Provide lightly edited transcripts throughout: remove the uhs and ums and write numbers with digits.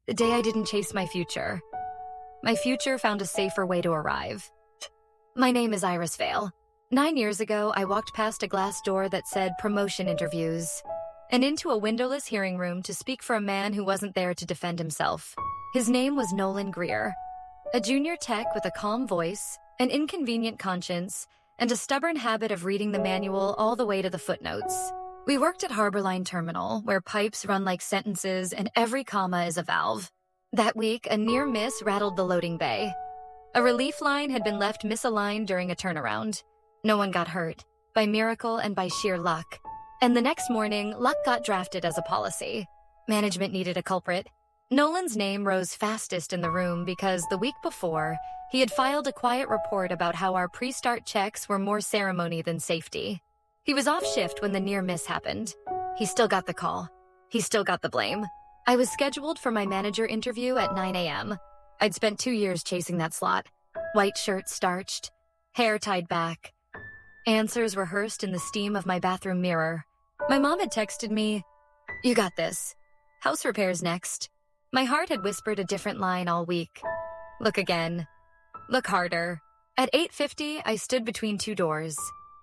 The day I didn't chase my future. My future found a safer way to arrive. My name is Iris Vale. 9 years ago, I walked past a glass door that said promotion interviews, and into a windowless hearing room to speak for a man who wasn't there to defend himself. His name was Nolan Greer, a junior tech with a calm voice, an inconvenient conscience, and a stubborn habit of reading the manual all the way to the footnotes. We worked at Harborline Terminal, where pipes run like sentences and every comma is a valve. That week, a near miss rattled the loading bay. A relief line had been left misaligned during a turnaround. No one got hurt, by miracle and by sheer luck. And the next morning, luck got drafted as a policy. Management needed a culprit. Nolan's name rose fastest in the room because the week before, he had filed a quiet report about how our pre-start checks were more ceremony than safety. He was off shift when the near miss happened. He still got the call. He still got the blame. I was scheduled for my manager interview at 9 a.m. I'd spent 2 years chasing that slot. White shirt starched, hair tied back. Answers rehearsed in the steam of my bathroom mirror. My mom had texted me, "You got this. House repairs next." My heart had whispered a different line all week. Look again. Look harder. At 8:50, I stood between two doors.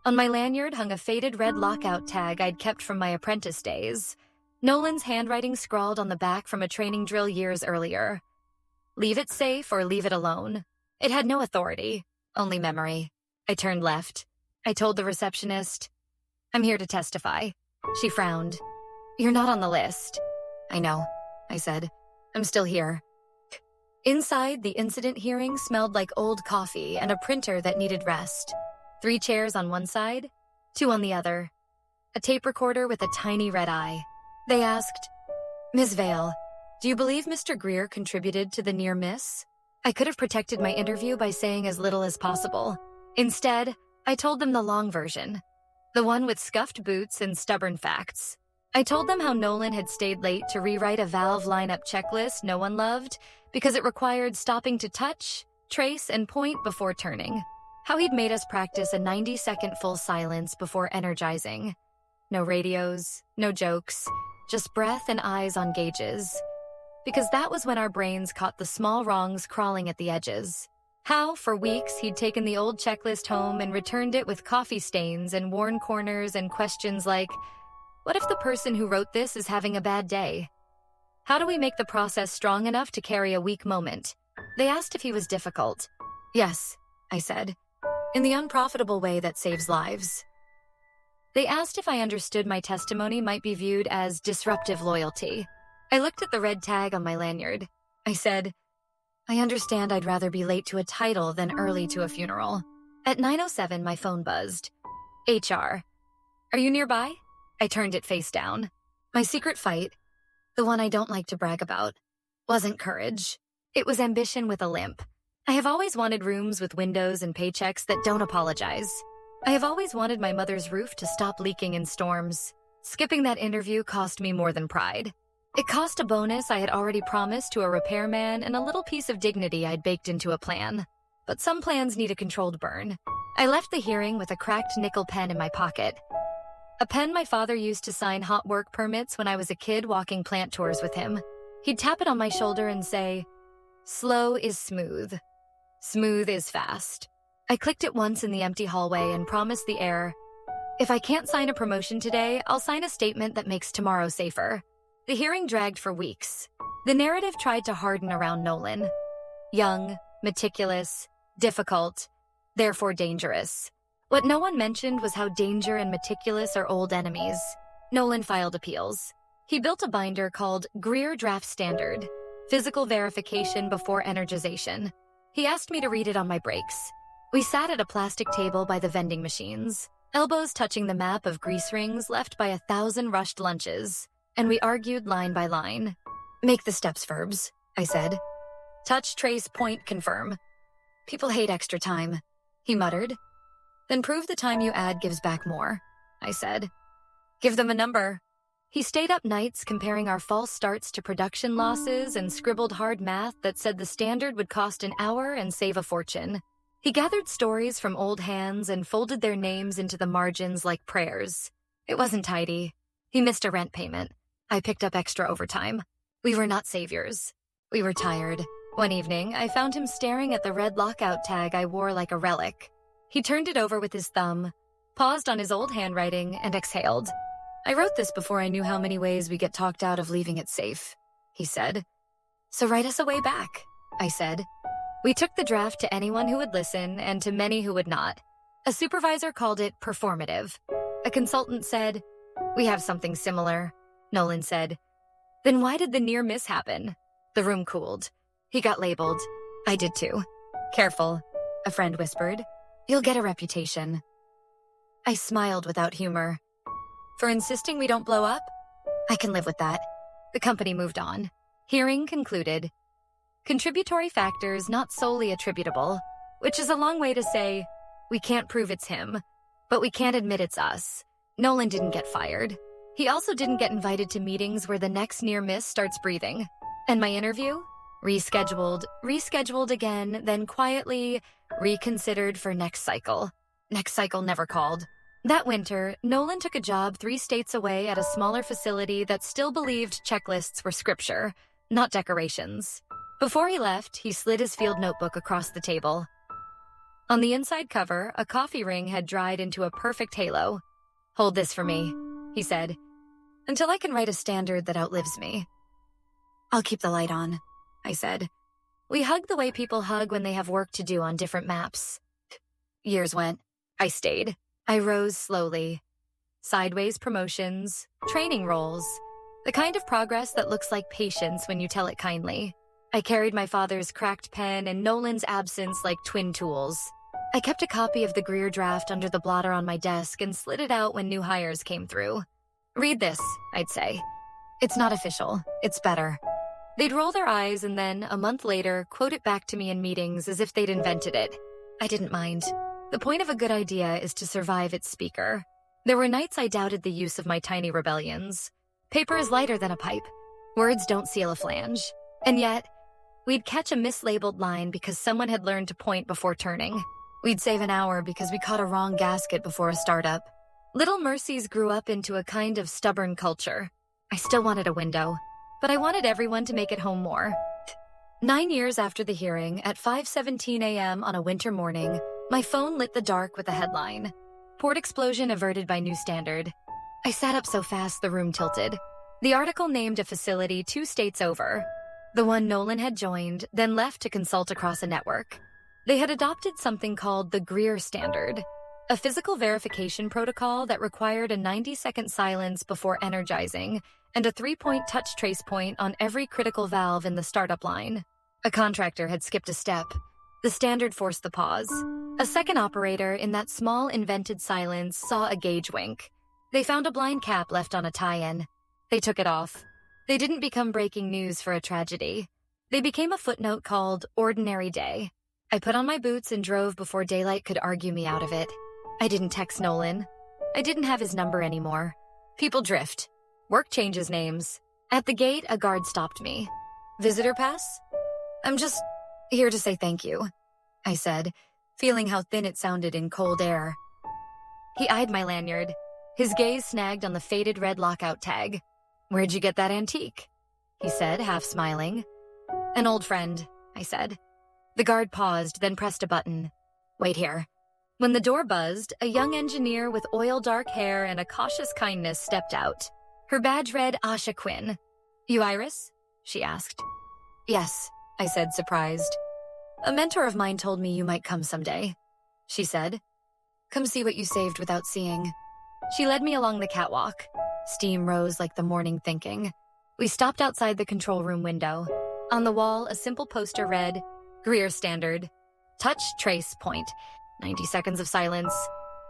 On my lanyard hung a faded red lockout tag I'd kept from my apprentice days. Nolan's handwriting scrawled on the back from a training drill years earlier. Leave it safe or leave it alone. It had no authority, only memory. I turned left. I told the receptionist, "I'm here to testify." She frowned. "You're not on the list." "I know," I said. "I'm still here." Inside, the incident hearing smelled like old coffee and a printer that needed rest. 3 chairs on one side, 2 on the other. A tape recorder with a tiny red eye. They asked, "Ms. Vale, do you believe Mr. Greer contributed to the near miss?" I could have protected my interview by saying as little as possible. Instead, I told them the long version, the one with scuffed boots and stubborn facts. I told them how Nolan had stayed late to rewrite a valve lineup checklist no one loved because it required stopping to touch, trace, and point before turning. How he'd made us practice a 90-second full silence before energizing. No radios, no jokes, just breath and eyes on gauges. Because that was when our brains caught the small wrongs crawling at the edges. How, for weeks, he'd taken the old checklist home and returned it with coffee stains and worn corners and questions like, what if the person who wrote this is having a bad day? How do we make the process strong enough to carry a weak moment? They asked if he was difficult. Yes, I said, in the unprofitable way that saves lives. They asked if I understood my testimony might be viewed as disruptive loyalty. I looked at the red tag on my lanyard. I said, "I understand I'd rather be late to a title than early to a funeral." At 9:07, my phone buzzed. HR. "Are you nearby?" I turned it face down. My secret fight, the one I don't like to brag about, wasn't courage. It was ambition with a limp. I have always wanted rooms with windows and paychecks that don't apologize. I have always wanted my mother's roof to stop leaking in storms. Skipping that interview cost me more than pride. It cost a bonus I had already promised to a repairman and a little piece of dignity I'd baked into a plan. But some plans need a controlled burn. I left the hearing with a cracked nickel pen in my pocket. A pen my father used to sign hot work permits when I was a kid walking plant tours with him. He'd tap it on my shoulder and say, "Slow is smooth. Smooth is fast." I clicked it once in the empty hallway and promised the air, "If I can't sign a promotion today, I'll sign a statement that makes tomorrow safer." The hearing dragged for weeks. The narrative tried to harden around Nolan. Young, meticulous, difficult, therefore dangerous. What no one mentioned was how danger and meticulous are old enemies. Nolan filed appeals. He built a binder called Greer Standard, physical verification before energization. He asked me to read it on my breaks. We sat at a plastic table by the vending machines, elbows touching the map of grease rings left by 1,000 rushed lunches, and we argued line by line. "Make the steps verbs," I said. "Touch, trace, point, confirm." "People hate extra time," he muttered. "Then prove the time you add gives back more," I said. "Give them a number." He stayed up nights comparing our false starts to production losses and scribbled hard math that said the standard would cost an hour and save a fortune. He gathered stories from old hands and folded their names into the margins like prayers. It wasn't tidy. He missed a rent payment. I picked up extra overtime. We were not saviors. We were tired. One evening, I found him staring at the red lockout tag I wore like a relic. He turned it over with his thumb, paused on his old handwriting, and exhaled. I wrote this before I knew how many ways we get talked out of leaving it safe, he said. So write us a way back, I said. We took the draft to anyone who would listen and to many who would not. A supervisor called it performative. A consultant said, we have something similar. Nolan said, then why did the near miss happen? The room cooled. He got labeled. I did too. Careful, a friend whispered. You'll get a reputation. I smiled without humor. For insisting we don't blow up? I can live with that. The company moved on. Hearing concluded. Contributory factors not solely attributable, which is a long way to say, we can't prove it's him, but we can't admit it's us. Nolan didn't get fired. He also didn't get invited to meetings where the next near miss starts breathing. And my interview? Rescheduled again, then quietly reconsidered for next cycle. Next cycle never called. That winter, Nolan took a job 3 states away at a smaller facility that still believed checklists were scripture, not decorations. Before he left, he slid his field notebook across the table. On the inside cover, a coffee ring had dried into a perfect halo. Hold this for me, he said, until I can write a standard that outlives me. I'll keep the light on, I said. We hug the way people hug when they have work to do on different maps. Years went. I stayed. I rose slowly. Sideways promotions, training roles, the kind of progress that looks like patience when you tell it kindly. I carried my father's cracked pen and Nolan's absence like twin tools. I kept a copy of the Greer draft under the blotter on my desk and slid it out when new hires came through. Read this, I'd say. It's not official. It's better. They'd roll their eyes and then, a month later, quote it back to me in meetings as if they'd invented it. I didn't mind. The point of a good idea is to survive its speaker. There were nights I doubted the use of my tiny rebellions. Paper is lighter than a pipe. Words don't seal a flange. And yet, we'd catch a mislabeled line because someone had learned to point before turning. We'd save an hour because we caught a wrong gasket before a startup. Little mercies grew up into a kind of stubborn culture. I still wanted a window, but I wanted everyone to make it home more. 9 years after the hearing, at 5:17 a.m. on a winter morning, my phone lit the dark with a headline. Port explosion averted by new standard. I sat up so fast the room tilted. The article named a facility 2 states over. The one Nolan had joined, then left to consult across a network. They had adopted something called the Greer Standard, a physical verification protocol that required a 90-second silence before energizing and a 3-point touch trace point on every critical valve in the startup line. A contractor had skipped a step. The standard forced the pause. A second operator in that small invented silence saw a gauge wink. They found a blind cap left on a tie-in. They took it off. They didn't become breaking news for a tragedy. They became a footnote called Ordinary Day. I put on my boots and drove before daylight could argue me out of it. I didn't text Nolan. I didn't have his number anymore. People drift. Work changes names. At the gate, a guard stopped me. Visitor pass? I'm just here to say thank you, I said, feeling how thin it sounded in cold air. He eyed my lanyard. His gaze snagged on the faded red lockout tag. Where'd you get that antique? He said, half smiling. An old friend, I said. The guard paused, then pressed a button. Wait here. When the door buzzed, a young engineer with oil-dark hair and a cautious kindness stepped out. Her badge read Asha Quinn. You Iris? She asked. Yes, I said, surprised. A mentor of mine told me you might come someday, she said. Come see what you saved without seeing. She led me along the catwalk. Steam rose like the morning thinking. We stopped outside the control room window. On the wall, a simple poster read, Greer Standard. Touch, trace, point. 90 seconds of silence.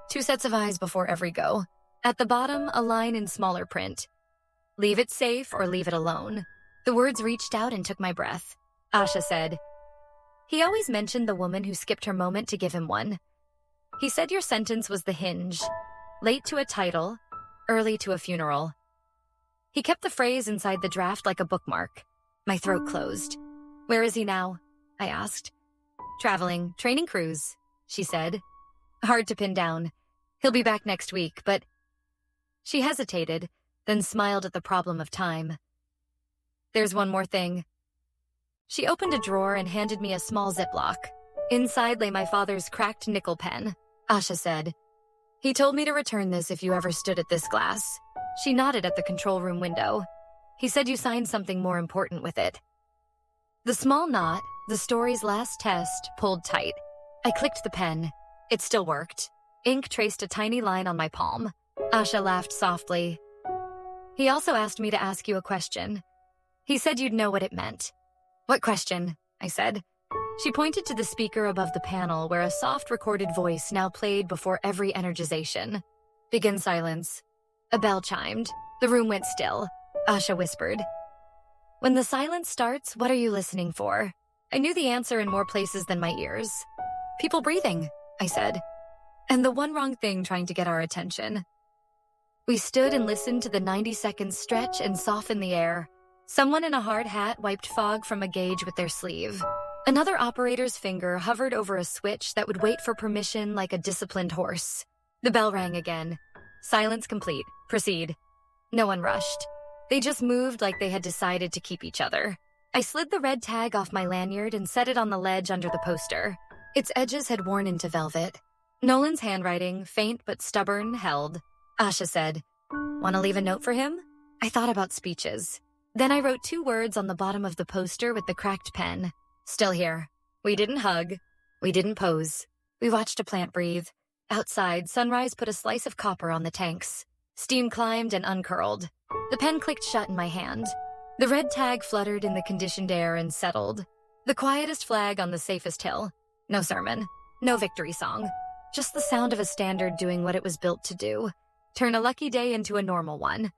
2 sets of eyes before every go. At the bottom, a line in smaller print. Leave it safe or leave it alone. The words reached out and took my breath. Asha said, he always mentioned the woman who skipped her moment to give him one. He said your sentence was the hinge. Late to a title, early to a funeral. He kept the phrase inside the draft like a bookmark. My throat closed. Where is he now? I asked. Traveling, training crews, she said. Hard to pin down. He'll be back next week, but... She hesitated, then smiled at the problem of time. There's one more thing. She opened a drawer and handed me a small Ziploc. Inside lay my father's cracked nickel pen. Asha said, "He told me to return this if you ever stood at this glass." She nodded at the control room window. "He said you signed something more important with it." The small knot, the story's last test, pulled tight. I clicked the pen. It still worked. Ink traced a tiny line on my palm. Asha laughed softly. "He also asked me to ask you a question. He said you'd know what it meant." "What question?" I said. She pointed to the speaker above the panel where a soft recorded voice now played before every energization. Begin silence. A bell chimed. The room went still. Asha whispered, "When the silence starts, what are you listening for?" I knew the answer in more places than my ears. "People breathing," I said. "And the one wrong thing trying to get our attention." We stood and listened to the 90 seconds stretch and soften the air. Someone in a hard hat wiped fog from a gauge with their sleeve. Another operator's finger hovered over a switch that would wait for permission like a disciplined horse. The bell rang again. Silence complete. Proceed. No one rushed. They just moved like they had decided to keep each other. I slid the red tag off my lanyard and set it on the ledge under the poster. Its edges had worn into velvet. Nolan's handwriting, faint but stubborn, held. Asha said, "Want to leave a note for him?" I thought about speeches. Then I wrote 2 words on the bottom of the poster with the cracked pen. Still here. We didn't hug. We didn't pose. We watched a plant breathe. Outside, sunrise put a slice of copper on the tanks. Steam climbed and uncurled. The pen clicked shut in my hand. The red tag fluttered in the conditioned air and settled. The quietest flag on the safest hill. No sermon. No victory song. Just the sound of a standard doing what it was built to do. Turn a lucky day into a normal one.